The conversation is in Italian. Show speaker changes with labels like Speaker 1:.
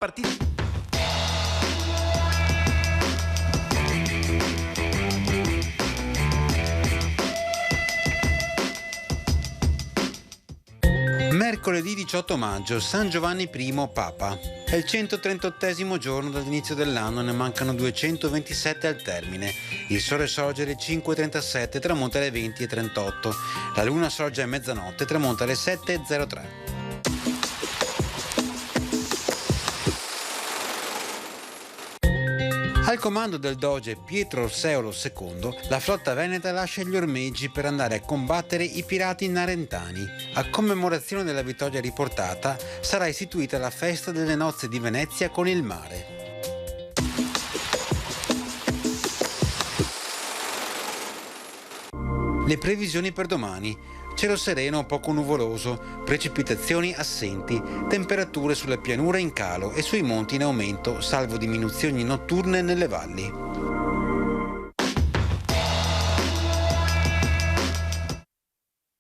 Speaker 1: Partito. Mercoledì 18 maggio, San Giovanni I Papa. È il 138° giorno dall'inizio dell'anno, ne mancano 227 al termine. Il sole sorge alle 5:37, tramonta alle 20:38. La luna sorge a mezzanotte, tramonta alle 7:03. Al comando del doge Pietro Orseolo II, la flotta veneta lascia gli ormeggi per andare a combattere i pirati narentani. A commemorazione della vittoria riportata sarà istituita la festa delle nozze di Venezia con il mare. Le previsioni per domani. Cielo sereno, poco nuvoloso, precipitazioni assenti, temperature sulle pianure in calo e sui monti in aumento, salvo diminuzioni notturne nelle valli.